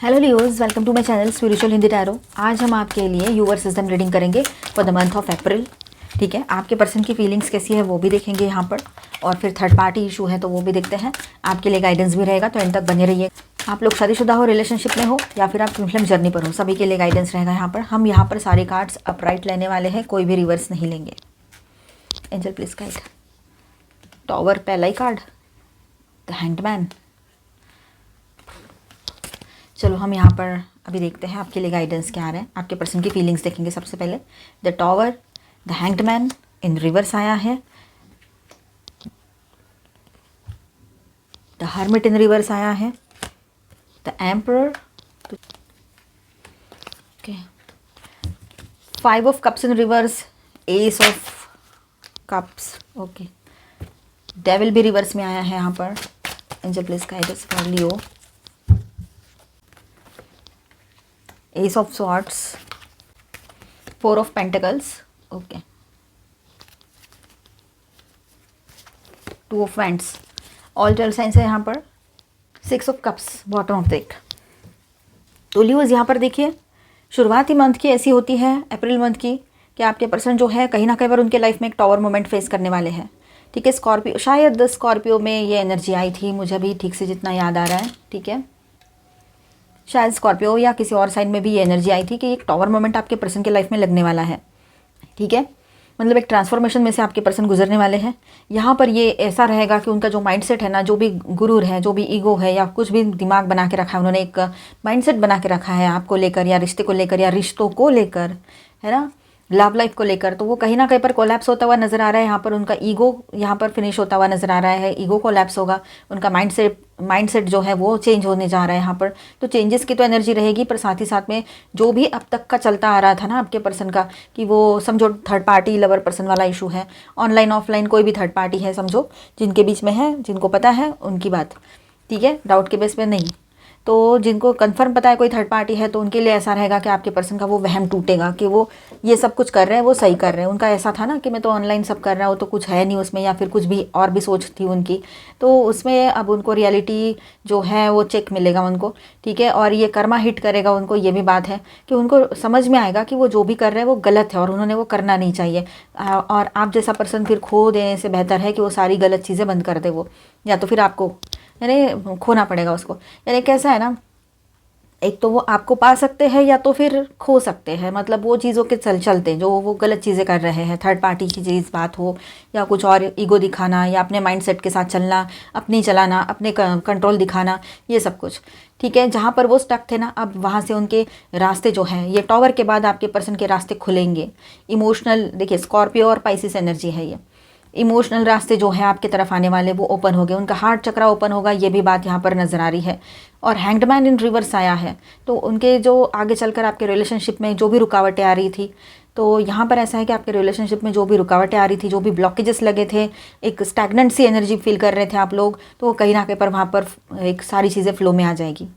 Hello Leos, welcome to my channel spiritual Hindi tarot. आज हम आपके लिए यूवर सिस्टम रीडिंग करेंगे for the month of April. ठीक है, आपके पर्सन की फीलिंग्स कैसी है वो भी देखेंगे यहाँ पर, और फिर थर्ड पार्टी इशू है तो वो भी देखते हैं। आपके लिए गाइडेंस भी रहेगा, तो एंड तक बने रहिए। आप लोग शादीशुदा हो, रिलेशनशिप में हो, या फिर आप फिल्म जर्नी पर हो, सभी के लिए गाइडेंस रहेगा यहाँ पर। हम यहाँ पर सारे कार्ड्स अपराइट लेने वाले हैं, कोई भी रिवर्स नहीं लेंगे। Angel please guide. टॉवर पहला ही कार्ड, द हैंगमैन। चलो हम यहाँ पर अभी देखते हैं आपके लिए गाइडेंस क्या आ रहा है। आपके पर्सन की फीलिंग्स देखेंगे सबसे पहले। The tower, the hanged man in reverse आया है, द हर्मिट इन रिवर्स आया है, the emperor, okay, 5 of cups in reverse, S of cups, okay, devil भी रिवर्स में आया है यहाँ पर। Angel please guidance for Leo. Ace of Swords, 4 of Pentacles, okay, 2 of Wands, all 12 science है यहाँ पर। 6 of Cups, bottom of deck. तो लियोज यहाँ पर देखिए, शुरुआती मंथ की ऐसी होती है, अप्रैल मंथ की, कि आपके पर्सन जो है कहीं ना कहीं पर उनके लाइफ में एक टॉवर मोमेंट फेस करने वाले हैं। ठीक है, स्कॉर्पियो, शायद स्कॉर्पियो में ये एनर्जी आई थी, मुझे भी ठीक से जितना याद आ रहा है। ठीक है, शायद स्कॉर्पियो या किसी और साइन में भी ये एनर्जी आई थी कि एक टॉवर मोमेंट आपके पर्सन के लाइफ में लगने वाला है। ठीक है, मतलब एक ट्रांसफॉर्मेशन में से आपके पर्सन गुजरने वाले हैं। यहाँ पर ये ऐसा रहेगा कि उनका जो माइंडसेट है ना, जो भी गुरूर है, जो भी ईगो है, या कुछ भी दिमाग बना के रखा है उन्होंने, एक माइंडसेट बना के रखा है आपको लेकर, या रिश्ते को लेकर, या रिश्तों को लेकर, है ना, लव लाइफ को लेकर, तो वो कहीं ना कहीं पर कोलैप्स होता हुआ नज़र आ रहा है। यहाँ पर उनका ईगो यहाँ पर फिनिश होता हुआ नज़र आ रहा है, ईगो कोलैप्स होगा, उनका माइंडसेट जो है वो चेंज होने जा रहा है यहाँ पर। तो चेंजेस की तो एनर्जी रहेगी, पर साथ ही साथ में जो भी अब तक का चलता आ रहा था ना आपके पर्सन का, कि वो समझो थर्ड पार्टी लवर पर्सन वाला इशू है, ऑनलाइन ऑफलाइन कोई भी थर्ड पार्टी है समझो, जिनके बीच में है, जिनको पता है उनकी बात। ठीक है, डाउट के बेस पे नहीं, तो जिनको कंफर्म पता है कोई थर्ड पार्टी है, तो उनके लिए ऐसा रहेगा कि आपके पर्सन का वो वहम टूटेगा कि वो ये सब कुछ कर रहे हैं, वो सही कर रहे हैं। उनका ऐसा था ना कि मैं तो ऑनलाइन सब कर रहा हूँ, तो कुछ है नहीं उसमें, या फिर कुछ भी और भी सोच थी उनकी, तो उसमें अब उनको रियलिटी जो है वो चेक मिलेगा उनको। ठीक है, और ये कर्मा हिट करेगा उनको, ये भी बात है कि उनको समझ में आएगा कि वो जो भी कर रहे हैं वो गलत है और उन्होंने वो करना नहीं चाहिए। और आप जैसा पर्सन फिर खो देने से बेहतर है कि वो सारी गलत चीज़ें बंद कर दे वो, या तो फिर आपको यानी खोना पड़ेगा उसको। यानी कैसा है ना, एक तो वो आपको पा सकते हैं या तो फिर खो सकते हैं, मतलब वो चीज़ों के चलते जो वो गलत चीज़ें कर रहे हैं, थर्ड पार्टी की चीज़ बात हो, या कुछ और ईगो दिखाना, या अपने माइंडसेट के साथ चलना, अपनी चलाना, अपने कंट्रोल दिखाना, ये सब कुछ। ठीक है, जहाँ पर वो स्टक थे ना, अब वहाँ से उनके रास्ते जो हैं, ये टॉवर के बाद आपके पर्सन के रास्ते खुलेंगे। इमोशनल, देखिए स्कॉर्पियो और पाइसिस एनर्जी है ये, इमोशनल रास्ते जो है आपके तरफ आने वाले वो ओपन हो गए, उनका हार्ट चक्रा ओपन होगा, ये भी बात यहाँ पर नज़र आ रही है। और हैंगडमैन इन रिवर्स आया है, तो उनके जो आगे चलकर आपके रिलेशनशिप में जो भी रुकावटें आ रही थी, तो यहाँ पर ऐसा है कि आपके रिलेशनशिप में जो भी रुकावटें आ रही थी, जो भी ब्लॉकेजेस लगे थे, एक स्टैग्नेंट सी एनर्जी फील कर रहे थे आप लोग, तो वो कहीं ना कहीं पर वहाँ पर एक सारी चीज़ें फ्लो में आ जाएगी,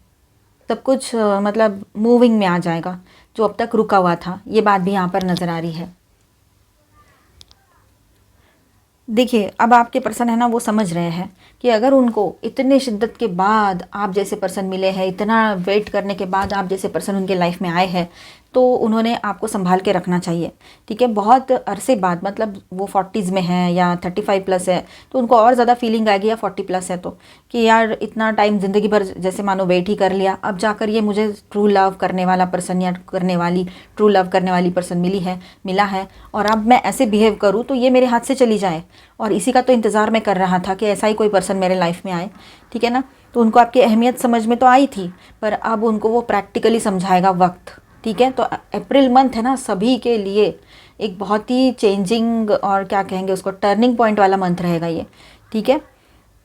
सब कुछ मतलब मूविंग में आ जाएगा, जो अब तक रुका हुआ था, ये बात भी यहाँ पर नज़र आ रही है। देखिए, अब आपके पर्सन है ना, वो समझ रहे हैं कि अगर उनको इतने शिद्दत के बाद आप जैसे पर्सन मिले हैं, इतना वेट करने के बाद आप जैसे पर्सन उनके लाइफ में आए हैं, तो उन्होंने आपको संभाल के रखना चाहिए। ठीक है, बहुत अरसे बाद, मतलब वो 40s में है या 35 प्लस है, तो उनको और ज़्यादा फीलिंग आएगी, या 40 प्लस है तो, कि यार इतना टाइम ज़िंदगी भर जैसे मानो वेट ही कर लिया, अब जाकर ये मुझे ट्रू लव करने वाला पर्सन या करने वाली ट्रू लव करने वाली पर्सन मिला है, और अब मैं ऐसे बिहेव करूँ तो ये मेरे हाथ से चली जाए, और इसी का तो इंतज़ार मैं कर रहा था कि ऐसा ही कोई पर्सन मेरे लाइफ में आए। ठीक है ना, तो उनको आपकी अहमियत समझ में तो आई थी, पर अब उनको वो प्रैक्टिकली समझाएगा वक्त। ठीक है, तो अप्रैल मंथ है ना, सभी के लिए एक बहुत ही चेंजिंग, और क्या कहेंगे उसको, टर्निंग पॉइंट वाला मंथ रहेगा ये। ठीक है,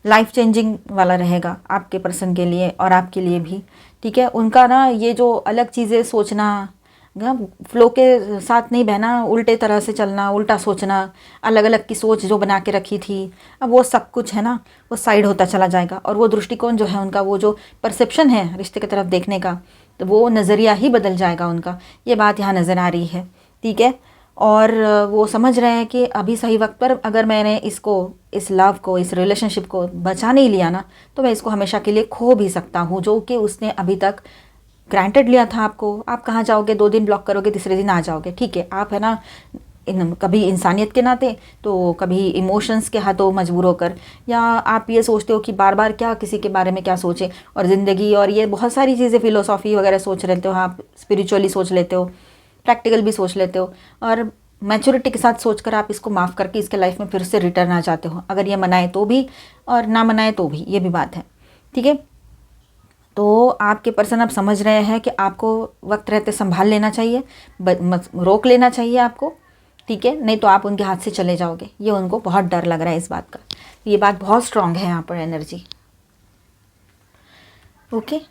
लाइफ चेंजिंग वाला रहेगा आपके पर्सन के लिए और आपके लिए भी। ठीक है, उनका ना ये जो अलग चीज़ें सोचना, फ्लो के साथ नहीं बहना, उल्टे तरह से चलना, उल्टा सोचना, अलग अलग की सोच जो बना के रखी थी, अब वो सब कुछ है ना, वो साइड होता चला जाएगा, और वो दृष्टिकोण जो है उनका, वो जो परसेप्शन है रिश्ते की तरफ देखने का, तो वो नज़रिया ही बदल जाएगा उनका, ये बात यहाँ नज़र आ रही है। ठीक है, और वो समझ रहे हैं कि अभी सही वक्त पर अगर मैंने इसको, इस लव को, इस रिलेशनशिप को बचा नहीं लिया ना, तो मैं इसको हमेशा के लिए खो भी सकता हूँ, जो कि उसने अभी तक ग्रांटेड लिया था आपको, आप कहाँ जाओगे, 2 दिन ब्लॉक करोगे, तीसरे दिन आ जाओगे, ठीक है। आप है ना कभी इंसानियत के नाते तो कभी इमोशंस के हाथों मजबूर होकर, या आप ये सोचते हो कि बार बार क्या किसी के बारे में क्या सोचें, और ज़िंदगी और ये बहुत सारी चीज़ें फ़िलोसॉफ़ी वगैरह सोच लेते हो आप, स्पिरिचुअली सोच लेते हो, प्रैक्टिकल भी सोच लेते हो, और मैच्योरिटी के साथ सोचकर आप इसको माफ़ करके इसके लाइफ में फिर से रिटर्न आ जाते हो, अगर ये मनाए तो भी और ना मनाए तो भी, ये भी बात है, ठीक है। तो आपके पर्सन अब समझ रहे हैं कि आपको वक्त रहते संभाल लेना चाहिए, रोक लेना चाहिए आपको, ठीक है, नहीं तो आप उनके हाथ से चले जाओगे। ये उनको बहुत डर लग रहा है इस बात का, ये बात बहुत स्ट्रांग है यहाँ पर एनर्जी। ओके,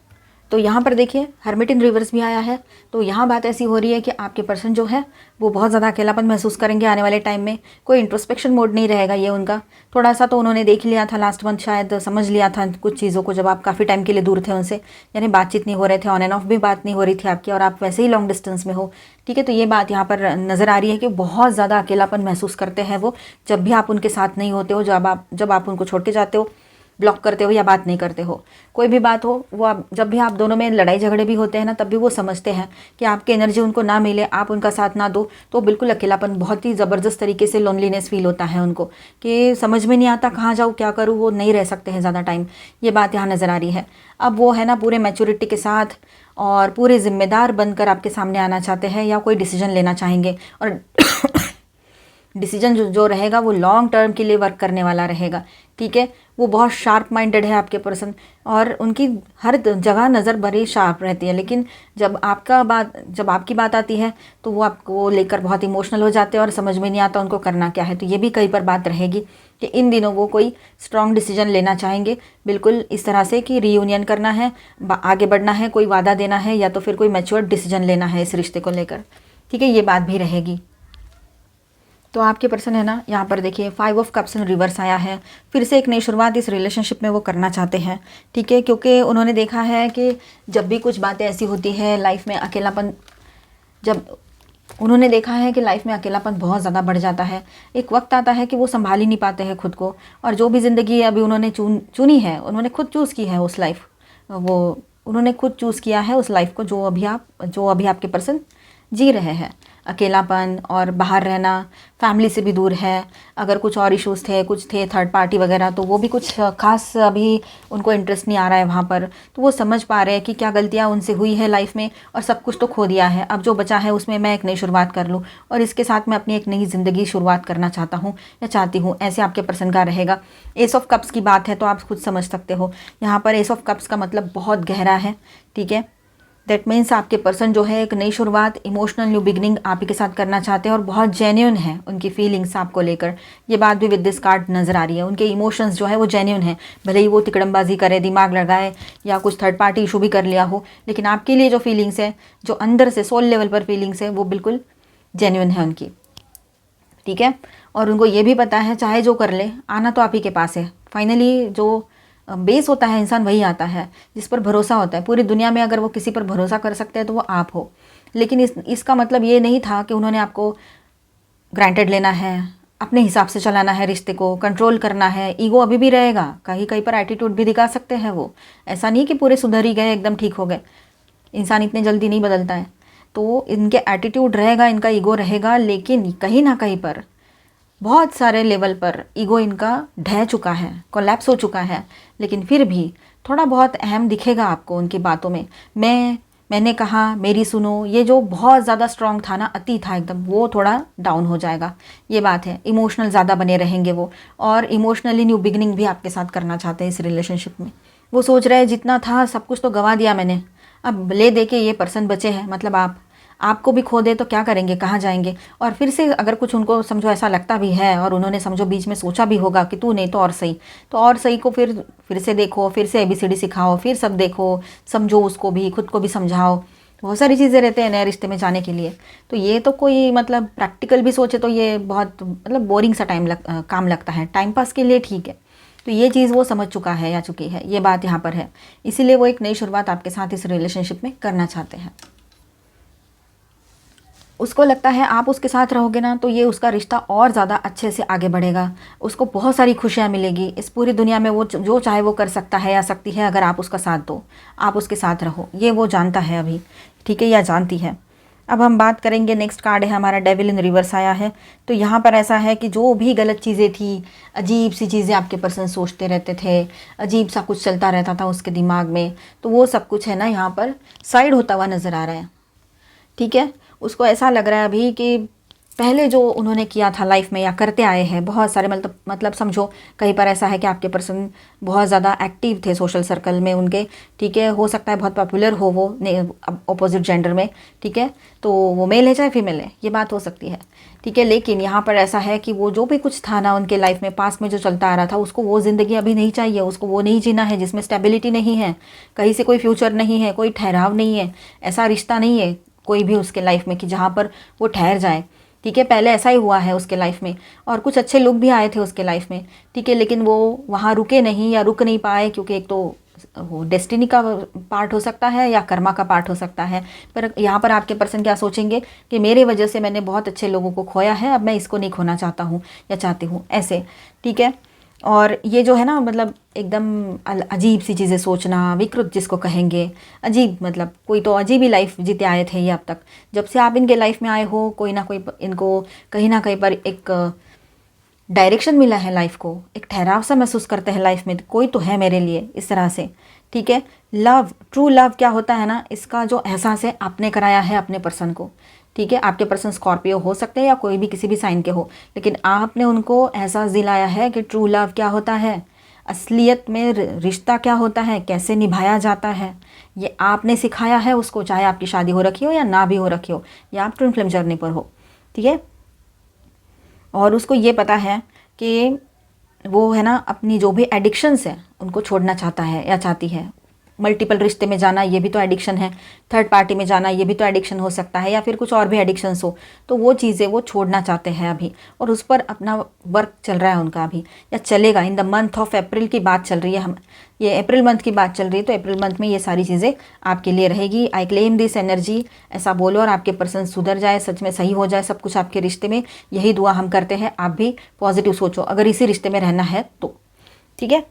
तो यहाँ पर देखिए हर्मिट इन रिवर्स भी आया है। तो यहाँ बात ऐसी हो रही है कि आपके पर्सन जो है वो बहुत ज़्यादा अकेलापन महसूस करेंगे आने वाले टाइम में। कोई इंट्रोस्पेक्शन मोड नहीं रहेगा ये उनका, थोड़ा सा तो उन्होंने देख लिया था लास्ट मंथ, शायद समझ लिया था कुछ चीज़ों को, जब आप काफ़ी टाइम के लिए दूर थे उनसे, यानी बातचीत नहीं हो रहे थे, ऑन एंड ऑफ भी बात नहीं हो रही थी आपकी, और आप वैसे ही लॉन्ग डिस्टेंस में हो, ठीक है। तो ये बात यहाँ पर नज़र आ रही है कि बहुत ज़्यादा अकेलापन महसूस करते हैं वो, जब भी आप उनके साथ नहीं होते हो, जब आप उनको छोड़ के जाते हो, ब्लॉक करते हो या बात नहीं करते हो, कोई भी बात हो, वो आप जब भी आप दोनों में लड़ाई झगड़े भी होते हैं ना, तब भी वो समझते हैं कि आपकी एनर्जी उनको ना मिले, आप उनका साथ ना दो, तो बिल्कुल अकेलापन, बहुत ही ज़बरदस्त तरीके से लोनलीनेस फील होता है उनको, कि समझ में नहीं आता कहाँ जाऊँ क्या करूँ, वो नहीं रह सकते हैं ज़्यादा टाइम। ये बात यहाँ नज़र आ रही है। अब वो है ना पूरे मैच्योरिटी के साथ और पूरे ज़िम्मेदार बनकर आपके सामने आना चाहते हैं, या कोई डिसीजन लेना चाहेंगे, और डिसीजन जो रहेगा वो लॉन्ग टर्म के लिए वर्क करने वाला रहेगा, ठीक है। वो बहुत शार्प माइंडेड है आपके पर्सन, और उनकी हर जगह नज़र बड़ी शार्प रहती है, लेकिन जब आपकी बात आती है तो वो आपको लेकर बहुत इमोशनल हो जाते हैं और समझ में नहीं आता उनको करना क्या है। तो ये भी कई बार बात रहेगी कि इन दिनों वो कोई स्ट्रॉन्ग डिसीजन लेना चाहेंगे, बिल्कुल इस तरह से कि रीयूनियन करना है, आगे बढ़ना है, कोई वादा देना है, या तो फिर कोई मैच्योर डिसीजन लेना है इस रिश्ते को लेकर, ठीक है। ये बात भी रहेगी। तो आपके पर्सन है ना, यहाँ पर देखिए 5 ऑफ कप्स इन रिवर्स आया है, फिर से एक नई शुरुआत इस रिलेशनशिप में वो करना चाहते हैं, ठीक है, क्योंकि उन्होंने देखा है कि जब भी कुछ बातें ऐसी होती है लाइफ में, अकेलापन, जब उन्होंने देखा है कि लाइफ में अकेलापन बहुत ज़्यादा बढ़ जाता है, एक वक्त आता है कि वो संभाल ही नहीं पाते हैं खुद को, और जो भी ज़िंदगी अभी उन्होंने चुनी है, उन्होंने खुद चूज़ की है उस लाइफ, वो उन्होंने खुद चूज़ किया है उस लाइफ को जो अभी आपके पर्सन जी रहे हैं। अकेलापन और बाहर रहना, फैमिली से भी दूर है, अगर कुछ और इश्यूज़ कुछ थे थर्ड पार्टी वगैरह, तो वो भी कुछ खास अभी उनको इंटरेस्ट नहीं आ रहा है वहाँ पर। तो वो समझ पा रहे हैं कि क्या गलतियाँ उनसे हुई है लाइफ में, और सब कुछ तो खो दिया है, अब जो बचा है उसमें मैं एक नई शुरुआत कर लूँ, और इसके साथ मैं अपनी एक नई ज़िंदगी शुरुआत करना चाहता हूँ या चाहती हूँ, ऐसे आपके पर्सन का रहेगा। एस ऑफ कप्स की बात है तो आप खुद समझ सकते हो, यहाँ पर एस ऑफ कप्स का मतलब बहुत गहरा है, ठीक है। दैट मीन्स आपके पर्सन जो है एक नई शुरुआत, इमोशनल न्यू बिगनिंग आप ही के साथ करना चाहते हैं, और बहुत जेन्युइन है उनकी फीलिंग्स आपको लेकर। ये बात भी विद दिस कार्ड नज़र आ रही है, उनके इमोशंस जो है वो जेन्युइन है, भले ही वो तिकड़मबाजी करे, दिमाग लगाए, या कुछ थर्ड पार्टी इशू भी कर लिया हो, लेकिन आपके लिए जो फीलिंग्स है, जो अंदर से सोल लेवल पर फीलिंग्स है, वो बिल्कुल जेन्युइन है उनकी, ठीक है। और उनको ये भी पता है चाहे जो कर ले, आना तो आप ही के पास है। फाइनली जो बेस होता है इंसान वही आता है जिस पर भरोसा होता है। पूरी दुनिया में अगर वो किसी पर भरोसा कर सकते हैं तो वो आप हो। लेकिन इसका मतलब ये नहीं था कि उन्होंने आपको ग्रांटेड लेना है, अपने हिसाब से चलाना है, रिश्ते को कंट्रोल करना है। ईगो अभी भी रहेगा, कहीं पर एटीट्यूड भी दिखा सकते हैं वो, ऐसा नहीं कि पूरे सुधर ही गए, एकदम ठीक हो गए, इंसान इतने जल्दी नहीं बदलता है। तो इनके एटीट्यूड रहेगा, इनका ईगो रहेगा, लेकिन कहीं ना कहीं पर बहुत सारे लेवल पर ईगो इनका ढह चुका है, कोलैप्स हो चुका है, लेकिन फिर भी थोड़ा बहुत अहम दिखेगा आपको उनकी बातों में। मैंने कहा, मेरी सुनो, ये जो बहुत ज़्यादा स्ट्रॉन्ग था ना, अति था एकदम, वो थोड़ा डाउन हो जाएगा, ये बात है। इमोशनल ज़्यादा बने रहेंगे वो, और इमोशनली न्यू बिगनिंग भी आपके साथ करना चाहते हैं इस रिलेशनशिप में। वो सोच रहे हैं जितना था सब कुछ तो गंवा दिया मैंने, अब ले दे के ये पर्सन बचे हैं, मतलब आपको भी खो दे तो क्या करेंगे, कहाँ जाएंगे। और फिर से अगर कुछ उनको समझो ऐसा लगता भी है, और उन्होंने समझो बीच में सोचा भी होगा कि तू नहीं तो और सही को फिर से देखो, फिर से ABCD सिखाओ, फिर सब देखो, समझो उसको भी, खुद को भी समझाओ, बहुत सारी चीज़ें रहते हैं नए रिश्ते में जाने के लिए। तो ये तो कोई मतलब प्रैक्टिकल भी सोचे तो ये बहुत मतलब बोरिंग सा काम लगता है, टाइम पास के लिए ठीक है। तो ये चीज़ वो समझ चुका है या चुकी है, ये बात यहाँ पर है। इसीलिए वो एक नई शुरुआत आपके साथ इस रिलेशनशिप में करना चाहते हैं। उसको लगता है आप उसके साथ रहोगे ना तो ये उसका रिश्ता और ज़्यादा अच्छे से आगे बढ़ेगा, उसको बहुत सारी खुशियाँ मिलेगी इस पूरी दुनिया में, वो जो चाहे वो कर सकता है या सकती है अगर आप उसका साथ दो, आप उसके साथ रहो, ये वो जानता है अभी, ठीक है, या जानती है। अब हम बात करेंगे, नेक्स्ट कार्ड है हमारा डेविल इन रिवर्स आया है। तो यहाँ पर ऐसा है कि जो भी गलत चीज़ें थी, अजीब सी चीज़ें आपके पर्सन सोचते रहते थे, अजीब सा कुछ चलता रहता था उसके दिमाग में, तो वो सब कुछ है ना यहाँ पर साइड होता हुआ नज़र आ रहा है, ठीक है। उसको ऐसा लग रहा है अभी कि पहले जो उन्होंने किया था लाइफ में या करते आए हैं बहुत सारे, मतलब समझो कहीं पर ऐसा है कि आपके पर्सन बहुत ज़्यादा एक्टिव थे सोशल सर्कल में उनके, ठीक है, हो सकता है बहुत पॉपुलर हो वो अपोजिट जेंडर में, ठीक है, तो वो मेल है चाहे फीमेल है, ये बात हो सकती है, ठीक है। लेकिन यहाँ पर ऐसा है कि वो जो भी कुछ था ना उनके लाइफ में पास में जो चलता आ रहा था, उसको वो ज़िंदगी अभी नहीं चाहिए, उसको वो नहीं जीना है जिसमें स्टेबिलिटी नहीं है, कहीं से कोई फ्यूचर नहीं है, कोई ठहराव नहीं है, ऐसा रिश्ता नहीं है कोई भी उसके लाइफ में कि जहाँ पर वो ठहर जाए, ठीक है। पहले ऐसा ही हुआ है उसके लाइफ में और कुछ अच्छे लोग भी आए थे उसके लाइफ में, ठीक है, लेकिन वो वहाँ रुके नहीं या रुक नहीं पाए, क्योंकि एक तो वो डेस्टिनी का पार्ट हो सकता है या कर्मा का पार्ट हो सकता है। पर यहाँ पर आपके पर्सन क्या सोचेंगे कि मेरे वजह से मैंने बहुत अच्छे लोगों को खोया है, अब मैं इसको नहीं खोना चाहता हूँ या चाहती हूँ, ऐसे, ठीक है। और ये जो है ना, मतलब एकदम अजीब सी चीज़ें सोचना, विकृत जिसको कहेंगे, अजीब, मतलब कोई तो अजीब ही लाइफ जीते आए थे ये अब तक, जब से आप इनके लाइफ में आए हो कोई ना कोई इनको कहीं ना कहीं पर एक डायरेक्शन मिला है लाइफ को, एक ठहराव सा महसूस करते हैं लाइफ में, कोई तो है मेरे लिए, इस तरह से, ठीक है। लव, ट्रू लव क्या होता है ना, इसका जो एहसास है आपने कराया है अपने पर्सन को, ठीक है। आपके पर्सन स्कॉर्पियो हो सकते हैं या कोई भी किसी भी साइन के हो, लेकिन आपने उनको एहसास दिलाया है कि ट्रू लव क्या होता है, असलियत में रिश्ता क्या होता है, कैसे निभाया जाता है, ये आपने सिखाया है उसको, चाहे आपकी शादी हो रखी हो या ना भी हो रखी हो, या आप ट्विन फ्लेम जर्नी पर हो, ठीक है। और उसको ये पता है कि वो है ना अपनी जो भी एडिक्शंस है उनको छोड़ना चाहता है या चाहती है। मल्टीपल रिश्ते में जाना ये भी तो एडिक्शन है, थर्ड पार्टी में जाना ये भी तो एडिक्शन हो सकता है, या फिर कुछ और भी एडिक्शंस हो, तो वो चीज़ें वो छोड़ना चाहते हैं अभी, और उस पर अपना वर्क चल रहा है उनका अभी, या चलेगा। इन द मंथ ऑफ अप्रैल की बात चल रही है, हम ये अप्रैल मंथ की बात चल रही है, तो अप्रैल मंथ में ये सारी चीज़ें आपके लिए रहेगी। आई क्लेम दिस एनर्जी, ऐसा बोलो, और आपके पर्सन सुधर जाए, सच में सही हो जाए सब कुछ आपके रिश्ते में, यही दुआ हम करते हैं। आप भी पॉजिटिव सोचो अगर इसी रिश्ते में रहना है तो, ठीक है।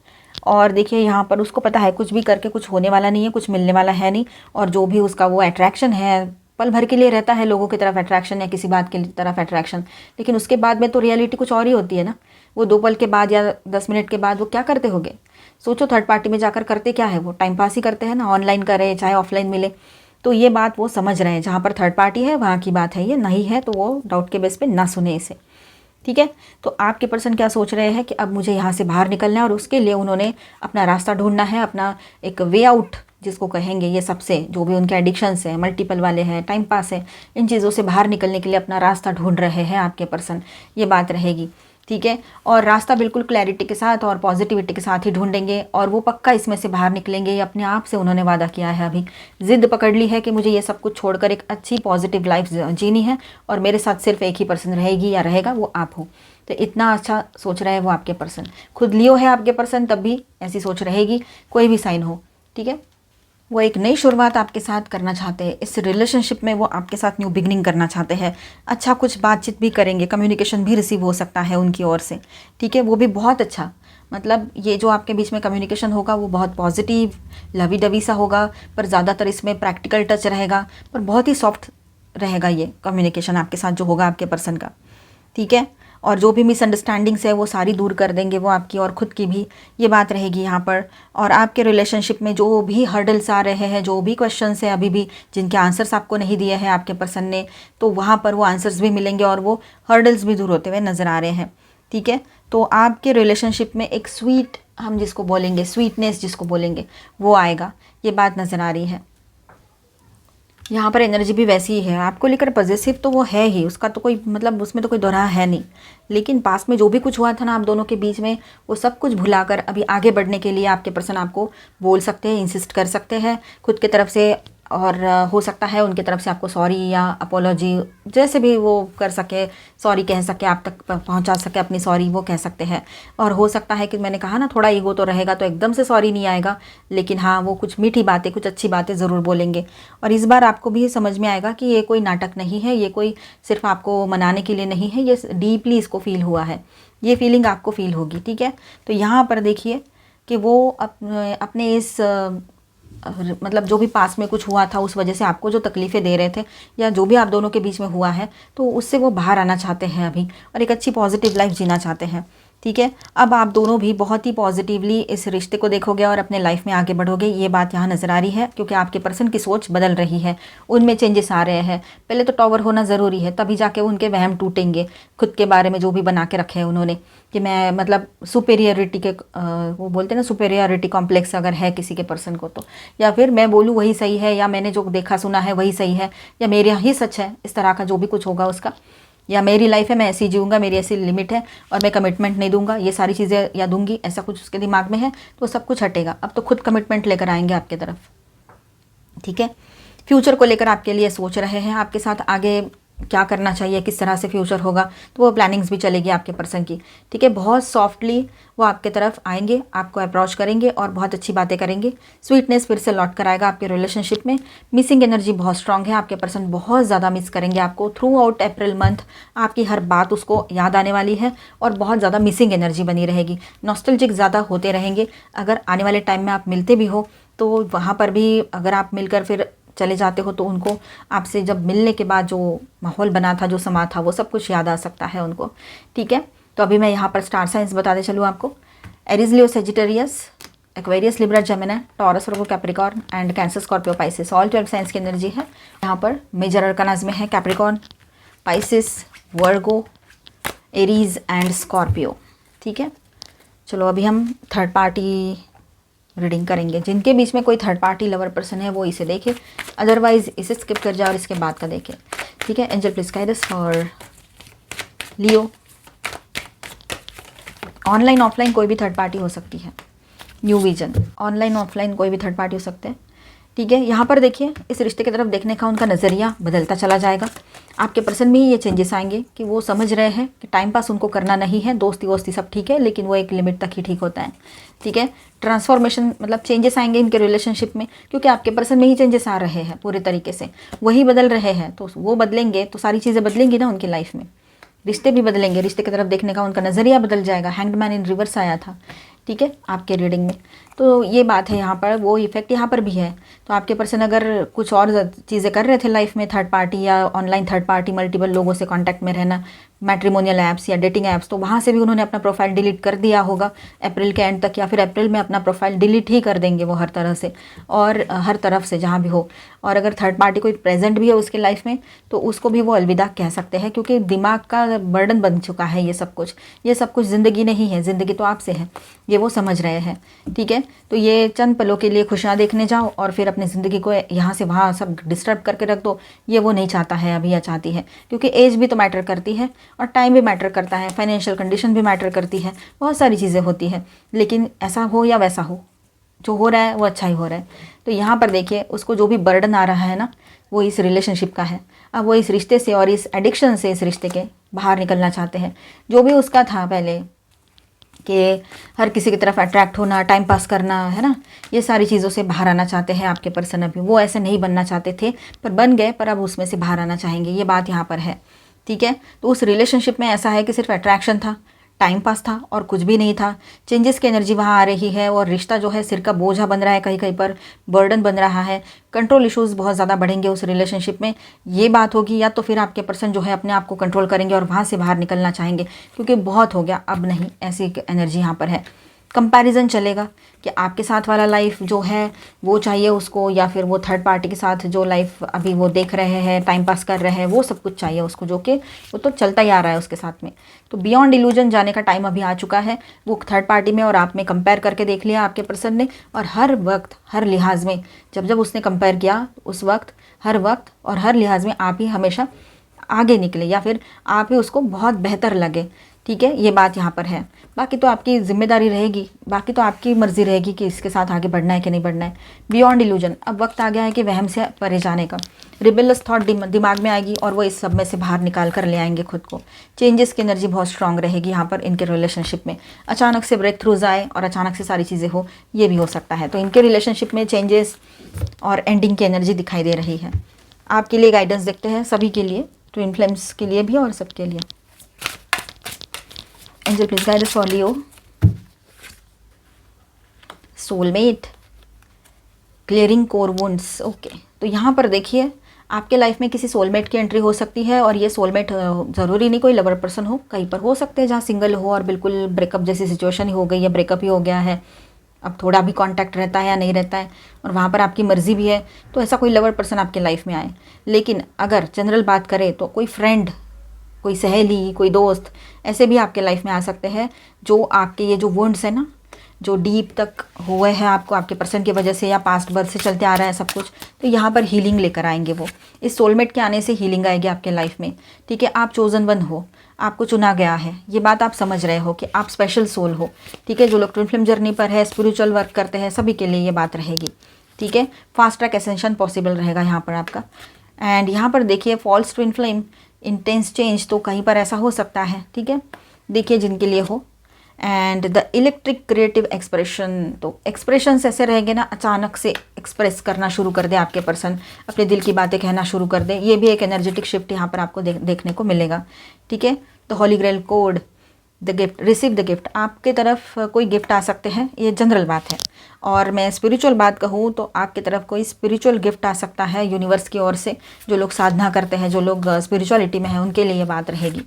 और देखिए यहाँ पर उसको पता है कुछ भी करके कुछ होने वाला नहीं है, कुछ मिलने वाला है नहीं, और जो भी उसका वो अट्रैक्शन है पल भर के लिए रहता है, लोगों की तरफ अट्रैक्शन या किसी बात की तरफ अट्रैक्शन, लेकिन उसके बाद में तो रियलिटी कुछ और ही होती है ना। वो 2 पल के बाद या 10 मिनट के बाद वो क्या करते होंगे, सोचो, थर्ड पार्टी में जाकर करते क्या है, वो टाइम पास ही करते हैं ना, ऑनलाइन करे चाहे ऑफलाइन मिले, तो ये बात वो समझ रहे हैं, जहाँ पर थर्ड पार्टी है वहाँ की बात है, ये नहीं है तो वो डाउट के बेस पे ना सुने इसे, ठीक है। तो आपके पर्सन क्या सोच रहे हैं कि अब मुझे यहाँ से बाहर निकलना है, और उसके लिए उन्होंने अपना रास्ता ढूंढना है, अपना एक वे आउट जिसको कहेंगे, ये सबसे जो भी उनके एडिक्शंस हैं, मल्टीपल वाले हैं, टाइम पास है, इन चीज़ों से बाहर निकलने के लिए अपना रास्ता ढूंढ रहे हैं आपके पर्सन, ये बात रहेगी, ठीक है। और रास्ता बिल्कुल क्लैरिटी के साथ और पॉजिटिविटी के साथ ही ढूंढेंगे, और वो पक्का इसमें से बाहर निकलेंगे, ये अपने आप से उन्होंने वादा किया है, अभी जिद पकड़ ली है कि मुझे ये सब कुछ छोड़कर एक अच्छी पॉजिटिव लाइफ जीनी है, और मेरे साथ सिर्फ एक ही पर्सन रहेगी या रहेगा, वो आप हो। तो इतना अच्छा सोच रहा है वो आपके पर्सन, खुद लियो है आपके पर्सन, तब भी ऐसी सोच रहेगी, कोई भी साइन हो, ठीक है। वो एक नई शुरुआत आपके साथ करना चाहते हैं, इस रिलेशनशिप में वो आपके साथ न्यू बिगनिंग करना चाहते हैं, अच्छा कुछ बातचीत भी करेंगे, कम्युनिकेशन भी रिसीव हो सकता है उनकी ओर से, ठीक है, वो भी बहुत अच्छा, मतलब ये जो आपके बीच में कम्युनिकेशन होगा वो बहुत पॉजिटिव लवी डवी सा होगा, पर ज़्यादातर इसमें प्रैक्टिकल टच रहेगा, पर बहुत ही सॉफ्ट रहेगा ये कम्युनिकेशन आपके साथ जो होगा आपके पर्सन का, ठीक है। और जो भी मिसअंडरस्टैंडिंग्स है वो सारी दूर कर देंगे वो आपकी, और ख़ुद की भी, ये बात रहेगी यहाँ पर। और आपके रिलेशनशिप में जो भी हर्डल्स आ रहे हैं, जो भी क्वेश्चंस हैं अभी भी जिनके आंसर्स आपको नहीं दिए हैं आपके पर्सन ने, तो वहाँ पर वो आंसर्स भी मिलेंगे और वो हर्डल्स भी दूर होते हुए नज़र आ रहे हैं, ठीक है। तो आपके रिलेशनशिप में एक स्वीट, हम जिसको बोलेंगे स्वीटनेस जिसको बोलेंगे, वो आएगा, ये बात नज़र आ रही है। यहाँ पर एनर्जी भी वैसी ही है, आपको लेकर पॉजिटिव तो वो है ही, उसका तो कोई मतलब उसमें तो कोई दोहरा है नहीं, लेकिन पास में जो भी कुछ हुआ था ना आप दोनों के बीच में, वो सब कुछ भुलाकर अभी आगे बढ़ने के लिए आपके पर्सन आपको बोल सकते हैं, इंसिस्ट कर सकते हैं, खुद की तरफ से और हो सकता है उनकी तरफ से आपको सॉरी या अपोलॉजी जैसे भी वो कर सके, सॉरी कह सके, आप तक पहुंचा सके अपनी सॉरी, वो कह सकते हैं। और हो सकता है कि मैंने कहा ना थोड़ा ईगो तो रहेगा, तो एकदम से सॉरी नहीं आएगा, लेकिन हाँ वो कुछ मीठी बातें, कुछ अच्छी बातें ज़रूर बोलेंगे। और इस बार आपको भी समझ में आएगा कि ये कोई नाटक नहीं है, ये कोई सिर्फ आपको मनाने के लिए नहीं है, ये डीपली इसको फील हुआ है, ये फीलिंग आपको फील होगी। ठीक है, तो यहाँ पर देखिए कि वो अपने इस मतलब जो भी पास में कुछ हुआ था उस वजह से आपको जो तकलीफ़ें दे रहे थे या जो भी आप दोनों के बीच में हुआ है, तो उससे वो बाहर आना चाहते हैं अभी और एक अच्छी पॉजिटिव लाइफ जीना चाहते हैं। ठीक है, अब आप दोनों भी बहुत ही पॉजिटिवली इस रिश्ते को देखोगे और अपने लाइफ में आगे बढ़ोगे, ये बात यहाँ नज़र आ रही है, क्योंकि आपके पर्सन की सोच बदल रही है, उनमें चेंजेस आ रहे हैं। पहले तो टॉवर होना ज़रूरी है, तभी जाके उनके वहम टूटेंगे खुद के बारे में जो भी बना के रखे हैं उन्होंने, कि मैं मतलब सुपेरियरिटी के वो बोलते हैं ना, सुपेरियरिटी कॉम्प्लेक्स अगर है किसी के पर्सन को, तो या फिर मैं बोलूँ वही सही है, या मैंने जो देखा सुना है वही सही है, या मेरे ही सच है, इस तरह का जो भी कुछ होगा उसका, या मेरी लाइफ है मैं ऐसी जीऊँगा, मेरी ऐसी लिमिट है और मैं कमिटमेंट नहीं दूंगा, ये सारी चीज़ें या दूंगी, ऐसा कुछ उसके दिमाग में है, तो सब कुछ हटेगा। अब तो खुद कमिटमेंट लेकर आएंगे आपके तरफ। ठीक है, फ्यूचर को लेकर आपके लिए सोच रहे हैं, आपके साथ आगे क्या करना चाहिए, किस तरह से फ्यूचर होगा, तो वो प्लानिंग्स भी चलेगी आपके पर्सन की। ठीक है, बहुत सॉफ्टली वो आपके तरफ आएंगे, आपको अप्रोच करेंगे और बहुत अच्छी बातें करेंगे। स्वीटनेस फिर से लौट कर आएगा आपके रिलेशनशिप में। मिसिंग एनर्जी बहुत स्ट्रांग है, आपके पर्सन बहुत ज़्यादा मिस करेंगे आपको। थ्रू आउट अप्रैल मंथ आपकी हर बात उसको याद आने वाली है और बहुत ज़्यादा मिसिंग एनर्जी बनी रहेगी, नॉस्टैल्जिक ज़्यादा होते रहेंगे। अगर आने वाले टाइम में आप मिलते भी हो तो वहाँ पर भी अगर आप मिलकर फिर चले जाते हो तो उनको आपसे जब मिलने के बाद जो माहौल बना था, जो समा था, वो सब कुछ याद आ सकता है उनको। ठीक है, तो अभी मैं यहाँ पर स्टार साइंस बताते चलूँ आपको। Aries, Leo, Sagittarius, Aquarius, Libra, Gemini, taurus, Virgo, Capricorn and cancer, Scorpio, Pisces, all 12 science की एनर्जी है। यहाँ पर मेजर अरकानाज में है Capricorn, Pisces, Virgo, Aries and Scorpio. ठीक है, चलो अभी हम थर्ड पार्टी रीडिंग करेंगे। जिनके बीच में कोई थर्ड पार्टी लवर पर्सन है वो इसे देखे, अदरवाइज इसे स्किप कर जाए और इसके बाद का देखे। ठीक है, angel please guide us for Leo. Online offline कोई भी थर्ड पार्टी हो सकती है, न्यू विजन, ऑनलाइन ऑफलाइन कोई भी थर्ड पार्टी हो सकते हैं। ठीक है, यहाँ पर देखिए इस रिश्ते की तरफ देखने का उनका नज़रिया बदलता चला जाएगा। आपके पर्सन में ही ये चेंजेस आएंगे कि वो समझ रहे हैं कि टाइम पास उनको करना नहीं है, दोस्ती वोस्ती सब ठीक है, लेकिन वो एक लिमिट तक ही ठीक होता है। ठीक है, ट्रांसफॉर्मेशन मतलब चेंजेस आएंगे इनके रिलेशनशिप में, क्योंकि आपके पर्सन में ही चेंजेस आ रहे हैं पूरे तरीके से, वही बदल रहे हैं, तो वो बदलेंगे तो सारी चीज़ें बदलेंगी ना उनकी लाइफ में, रिश्ते भी बदलेंगे, रिश्ते की तरफ देखने का उनका नज़रिया बदल जाएगा। हैंग्ड मैन इन रिवर्स आया था, ठीक है, आपके रीडिंग में, तो ये बात है यहाँ पर, वो इफेक्ट यहाँ पर भी है। तो आपके पर्सन अगर कुछ और चीज़ें कर रहे थे लाइफ में, थर्ड पार्टी या ऑनलाइन थर्ड पार्टी, मल्टीपल लोगों से कांटेक्ट में रहना, मैट्रिमोनियल ऐप्स या डेटिंग ऐप्स, तो वहाँ से भी उन्होंने अपना प्रोफाइल डिलीट कर दिया होगा अप्रैल के एंड तक, या फिर अप्रैल में अपना प्रोफाइल डिलीट ही कर देंगे वो हर तरह से और हर तरफ से जहाँ भी हो। और अगर थर्ड पार्टी कोई प्रेजेंट भी है उसके लाइफ में तो उसको भी वो अलविदा कह सकते हैं, क्योंकि दिमाग का बर्डन बन चुका है ये सब कुछ, ये सब कुछ ज़िंदगी नहीं है, ज़िंदगी तो आपसे है, ये वो समझ रहे हैं। ठीक है, तो ये चंद पलों के लिए खुशियाँ देखने जाओ और फिर अपनी ज़िंदगी को यहाँ से वहाँ सब डिस्टर्ब करके रख दो, ये वो नहीं चाहता है अभी या चाहती है, क्योंकि एज भी तो मैटर करती है और टाइम भी मैटर करता है, फाइनेंशियल कंडीशन भी मैटर करती है, बहुत सारी चीज़ें होती हैं। लेकिन ऐसा हो या वैसा हो, जो हो रहा है वो अच्छा ही हो रहा है। तो यहाँ पर देखिए उसको जो भी बर्डन आ रहा है ना, वो इस रिलेशनशिप का है। अब वो इस रिश्ते से और इस एडिक्शन से, इस रिश्ते के बाहर निकलना चाहते हैं। जो भी उसका था पहले कि हर किसी की तरफ अट्रैक्ट होना, टाइम पास करना, है ना, ये सारी चीज़ों से बाहर आना चाहते हैं आपके पर्सन। अभी वो ऐसे नहीं बनना चाहते थे पर बन गए, पर अब उसमें से बाहर आना चाहेंगे, ये बात यहाँ पर है। ठीक है, तो उस रिलेशनशिप में ऐसा है कि सिर्फ अट्रैक्शन था, टाइम पास था और कुछ भी नहीं था। चेंजेस की एनर्जी वहाँ आ रही है और रिश्ता जो है सिर का बोझा बन रहा है, कहीं कहीं पर बर्डन बन रहा है। कंट्रोल इश्यूज़ बहुत ज़्यादा बढ़ेंगे उस रिलेशनशिप में, ये बात होगी। या तो फिर आपके पर्सन जो है अपने आप को कंट्रोल करेंगे और वहाँ से बाहर निकलना चाहेंगे, क्योंकि बहुत हो गया, अब नहीं, ऐसी एनर्जी यहाँ पर है। कंपैरिजन चलेगा कि आपके साथ वाला लाइफ जो है वो चाहिए उसको, या फिर वो थर्ड पार्टी के साथ जो लाइफ अभी वो देख रहे हैं, टाइम पास कर रहे हैं, वो सब कुछ चाहिए उसको, जो कि वो तो चलता ही आ रहा है उसके साथ में। तो बियॉन्ड इल्यूजन जाने का टाइम अभी आ चुका है। वो थर्ड पार्टी में और आप में कंपेयर करके देख लिया आपके पर्सन ने, और हर वक्त हर लिहाज में जब जब उसने कंपेयर किया, उस वक्त हर वक्त और हर लिहाज में आप ही हमेशा आगे निकले, या फिर आप ही उसको बहुत बेहतर लगे। ठीक है, ये बात यहाँ पर है। बाकी तो आपकी जिम्मेदारी रहेगी, बाकी तो आपकी मर्जी रहेगी कि इसके साथ आगे बढ़ना है कि नहीं बढ़ना है। बियॉन्ड इल्यूजन, अब वक्त आ गया है कि वहम से परे जाने का। रिबेलस थॉट दिमाग में आएगी और वो इस सब में से बाहर निकाल कर ले आएंगे खुद को। चेंजेस की एनर्जी बहुत स्ट्रांग रहेगी यहाँ पर इनके रिलेशनशिप में। अचानक से ब्रेक थ्रूज आए और अचानक से सारी चीज़ें हो, ये भी हो सकता है। तो इनके रिलेशनशिप में चेंजेस और एंडिंग की एनर्जी दिखाई दे रही है। आपके लिए गाइडेंस देखते हैं, सभी के लिए, ट्विन फ्लेम्स के लिए भी और सबके लिए। Angel please guide us for Leo. Soulmate, clearing core wounds. Okay, तो यहाँ पर देखिए आपके लाइफ में किसी सोलमेट की एंट्री हो सकती है, और ये सोलमेट ज़रूरी नहीं कोई लवर पर्सन हो, कहीं पर हो सकते हैं जहाँ सिंगल हो और बिल्कुल ब्रेकअप जैसी सिचुएशन ही हो गई है, ब्रेकअप ही हो गया है, अब थोड़ा भी कांटेक्ट रहता है या नहीं रहता है, और वहाँ पर आपकी मर्जी भी है, तो ऐसा कोई लवर पर्सन आपके लाइफ में आए। लेकिन अगर जनरल बात करें तो कोई फ्रेंड, कोई सहेली, कोई दोस्त, ऐसे भी आपके लाइफ में आ सकते हैं जो आपके ये जो वुंड्स है ना, जो डीप तक हुए हैं आपको आपके पर्सन की वजह से या पास्ट बर्थ से चलते आ रहा है सब कुछ, तो यहाँ पर हीलिंग लेकर आएंगे वो। इस सोलमेट के आने से हीलिंग आएगी आपके लाइफ में। ठीक है, आप चोजन वन हो, आपको चुना गया है, ये बात आप समझ रहे हो कि आप स्पेशल सोल हो। ठीक है, जो लोग ट्विन फ्लेम जर्नी पर है, स्पिरिचुअल वर्क करते हैं, सभी के लिए ये बात रहेगी। ठीक है, फास्ट ट्रैक एसेंशन पॉसिबल रहेगा यहाँ पर आपका। एंड यहाँ पर देखिए false twin flame, intense change, तो कहीं पर ऐसा हो सकता है। ठीक है, देखिए जिनके लिए हो। And the electric creative expression, तो एक्सप्रेशंस ऐसे रहेंगे ना, अचानक से एक्सप्रेस करना शुरू कर दे आपके पर्सन, अपने दिल की बातें कहना शुरू कर दे, ये भी एक एनर्जेटिक शिफ्ट यहाँ पर आपको देखने को मिलेगा। ठीक है, तो holy grail code, the gift, receive the gift, आपके तरफ कोई गिफ्ट आ सकते हैं, ये जनरल बात है। और मैं स्पिरिचुअल बात कहूँ तो आपकी तरफ कोई स्पिरिचुअल गिफ्ट आ सकता है यूनिवर्स की ओर से। जो लोग साधना करते हैं, जो लोग स्पिरिचुअलिटी में हैं, उनके लिए ये बात रहेगी।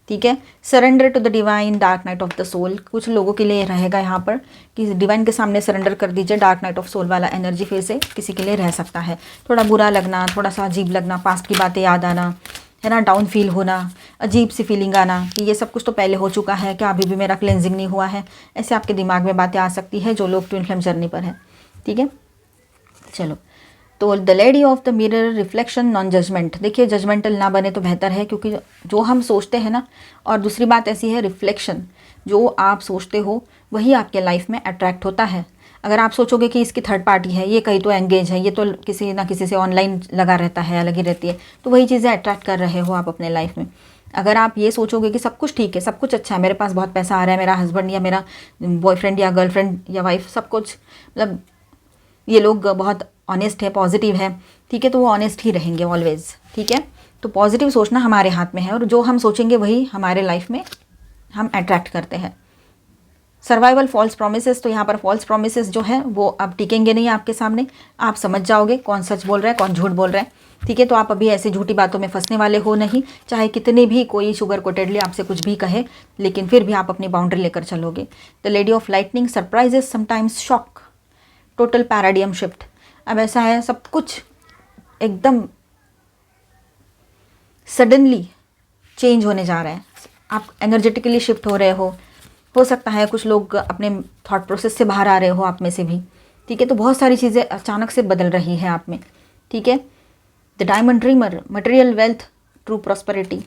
ठीक है, surrender to the divine, dark night of the soul, कुछ लोगों के लिए रहेगा यहाँ पर कि डिवाइन के सामने सरेंडर कर दीजिए। डार्क नाइट ऑफ सोल वाला एनर्जी फिर से किसी के लिए रह सकता है। थोड़ा बुरा लगना, थोड़ा सा अजीब लगना, पास्ट की बातें याद आना, है ना, डाउन फील होना, अजीब सी फीलिंग आना कि ये सब कुछ तो पहले हो चुका है, क्या अभी भी मेरा क्लेंजिंग नहीं हुआ है, ऐसे आपके दिमाग में बातें आ सकती है जो लोग ट्विन फ्लेम जर्नी पर हैं। ठीक है, चलो, तो the lady of the mirror, reflection, non judgement. देखिए जजमेंटल ना बने तो बेहतर है, क्योंकि जो हम सोचते हैं ना, और दूसरी बात ऐसी है रिफ्लेक्शन, जो आप सोचते हो वही आपके लाइफ में अट्रैक्ट होता है। अगर आप सोचोगे कि इसकी थर्ड पार्टी है, ये कहीं तो एंगेज है, ये तो किसी ना किसी से ऑनलाइन लगा रहता है, लगी रहती है, तो वही चीज़ें अट्रैक्ट कर रहे हो आप अपने लाइफ में। अगर आप ये सोचोगे कि सब कुछ ठीक है, सब कुछ अच्छा है, मेरे पास बहुत पैसा आ रहा है, मेरा हस्बैंड या मेरा बॉयफ्रेंड या गर्लफ्रेंड या वाइफ, सब कुछ मतलब ये लोग बहुत ऑनेस्ट है, पॉजिटिव है, ठीक है, तो वो ऑनेस्ट ही रहेंगे ऑलवेज। ठीक है, तो पॉजिटिव सोचना हमारे हाथ में है, और जो हम सोचेंगे वही हमारे लाइफ में हम अट्रैक्ट करते हैं। सर्वाइवल फॉल्स प्रोमिसेस, तो यहाँ पर फॉल्स प्रोमिसेस जो है वो अब टिकेंगे नहीं आपके सामने, आप समझ जाओगे कौन सच बोल रहा है, कौन झूठ बोल रहा है। ठीक है, तो आप अभी ऐसी झूठी बातों में फंसने वाले हो नहीं, चाहे कितने भी कोई शुगर कोटेडली आपसे कुछ भी कहे, लेकिन फिर भी आप अपनी बाउंड्री लेकर चलोगे। The lady of lightning, surprises, sometimes shock, total paradigm shift. अब ऐसा है, सब कुछ एकदम सडनली चेंज होने जा रहा है, आप एनर्जेटिकली शिफ्ट हो रहे हो सकता है कुछ लोग अपने थॉट प्रोसेस से बाहर आ रहे हो, आप में से भी। ठीक है, तो बहुत सारी चीज़ें अचानक से बदल रही है आप में। ठीक है, the diamond dreamer, material wealth, true prosperity,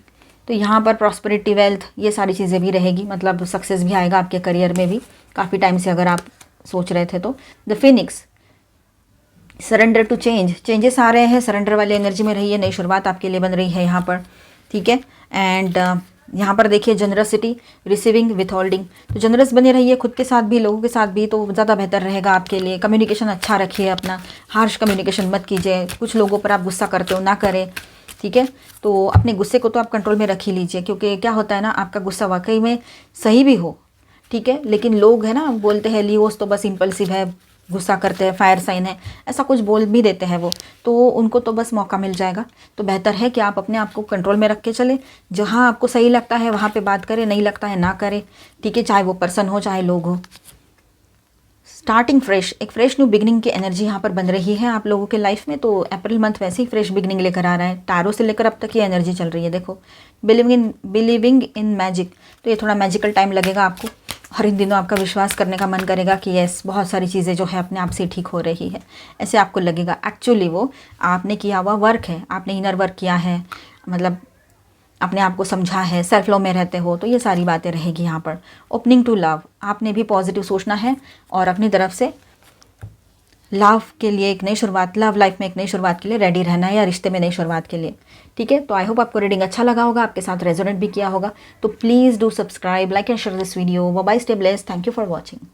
तो यहाँ पर प्रॉस्पेरिटी, वेल्थ, ये सारी चीज़ें भी रहेगी, मतलब सक्सेस भी आएगा आपके करियर में भी, काफ़ी टाइम से अगर आप सोच रहे थे तो। The phoenix, surrender to change, changes आ रहे हैं, सरेंडर वाली एनर्जी में रहिए, नई शुरुआत आपके लिए बन रही है यहाँ पर। ठीक है, एंड यहाँ पर देखिए जनरसिटी, रिसीविंग, विथहोल्डिंग, तो जनरस बने रहिए खुद के साथ भी, लोगों के साथ भी, तो ज़्यादा बेहतर रहेगा आपके लिए। कम्युनिकेशन अच्छा रखिए अपना, हार्श कम्युनिकेशन मत कीजिए, कुछ लोगों पर आप गुस्सा करते हो ना करें। ठीक है, तो अपने गुस्से को तो आप कंट्रोल में रख ही लीजिए, क्योंकि क्या होता है ना, आपका गुस्सा वाकई में सही भी हो, ठीक है, लेकिन लोग है ना बोलते हैं लियोस तो बस इम्पल्सिव है, गुस्सा करते हैं, फायर साइन है, ऐसा कुछ बोल भी देते हैं वो, तो उनको तो बस मौका मिल जाएगा। तो बेहतर है कि आप अपने आप को कंट्रोल में रख के चले, जहाँ आपको सही लगता है वहाँ पे बात करें, नहीं लगता है ना करें। ठीक है, चाहे वो पर्सन हो चाहे लोग हो। स्टार्टिंग फ्रेश, एक फ्रेश न्यू बिगनिंग की एनर्जी यहाँ पर बन रही है आप लोगों के लाइफ में, तो अप्रैल मंथ वैसे ही फ्रेश बिगनिंग लेकर आ रहा है। टारो से लेकर अब तक ये एनर्जी चल रही है। देखो, बिलीविंग इन मैजिक, तो ये थोड़ा मैजिकल टाइम लगेगा आपको, और इन दिनों आपका विश्वास करने का मन करेगा कि यस, बहुत सारी चीज़ें जो है अपने आप से ठीक हो रही है, ऐसे आपको लगेगा। एक्चुअली वो आपने किया हुआ वर्क है, आपने इनर वर्क किया है, मतलब अपने आप को समझा है, सेल्फ लव में रहते हो, तो ये सारी बातें रहेगी यहाँ पर। ओपनिंग टू लव, आपने भी पॉजिटिव सोचना है और अपनी तरफ से लव के लिए एक नई शुरुआत, लव लाइफ में एक नई शुरुआत के लिए रेडी रहना है, या रिश्ते में नई शुरुआत के लिए। ठीक है, तो आई होप आपको रीडिंग अच्छा लगा होगा, आपके साथ रेजोनेट भी किया होगा। तो please do subscribe, like and share this video. Bye, stay blessed, thank you for watching.